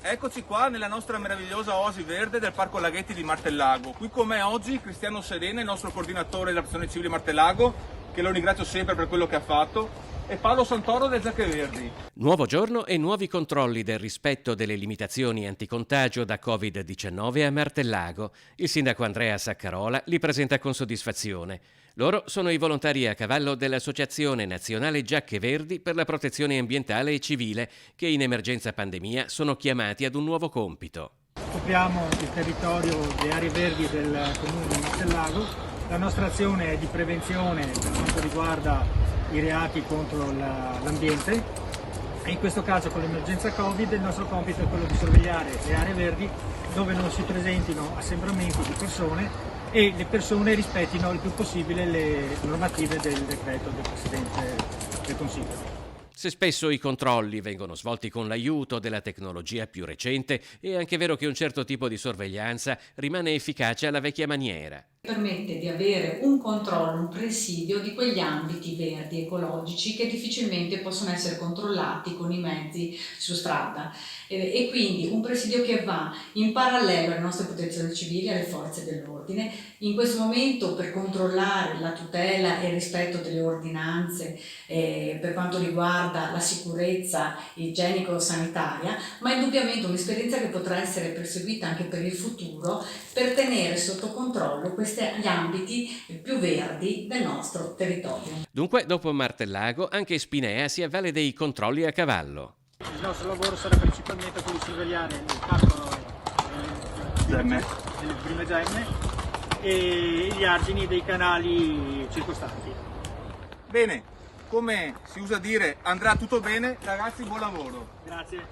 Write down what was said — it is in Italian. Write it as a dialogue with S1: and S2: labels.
S1: Eccoci qua nella nostra meravigliosa oasi verde del Parco Laghetti di Martellago. Qui con me oggi Cristiano Serena, il nostro coordinatore della Protezione Civile Martellago, che lo ringrazio sempre per quello che ha fatto, e Paolo Santoro del Giacche Verdi.
S2: Nuovo giorno e nuovi controlli del rispetto delle limitazioni anticontagio da Covid-19 a Martellago. Il sindaco Andrea Saccarola li presenta con soddisfazione. Loro sono i volontari a cavallo dell'Associazione Nazionale Giacche Verdi per la protezione ambientale e civile, che in emergenza pandemia sono chiamati ad un nuovo compito.
S3: Occupiamo il territorio delle aree verdi del comune di Martellago. La nostra azione è di prevenzione per quanto riguarda i reati contro l'ambiente e in questo caso con l'emergenza Covid il nostro compito è quello di sorvegliare le aree verdi dove non si presentino assembramenti di persone e le persone rispettino il più possibile le normative del decreto del Presidente del Consiglio.
S2: Se spesso i controlli vengono svolti con l'aiuto della tecnologia più recente, è anche vero che un certo tipo di sorveglianza rimane efficace alla vecchia maniera.
S4: Permette di avere un controllo, un presidio di quegli ambiti verdi ecologici che difficilmente possono essere controllati con i mezzi su strada e quindi un presidio che va in parallelo alle nostre protezioni civili e alle forze dell'ordine. In questo momento per controllare la tutela e il rispetto delle ordinanze per quanto riguarda la sicurezza igienico-sanitaria, ma indubbiamente un'esperienza che potrà essere perseguita anche per il futuro per tenere sotto controllo gli ambiti più verdi del nostro territorio.
S2: Dunque, dopo Martellago, anche Spinea si avvale dei controlli a cavallo.
S3: Il nostro lavoro sarà principalmente quello di sorvegliare il parco delle prime gemme e gli argini dei canali circostanti.
S1: Bene, come si usa dire, andrà tutto bene, ragazzi, buon lavoro.
S3: Grazie.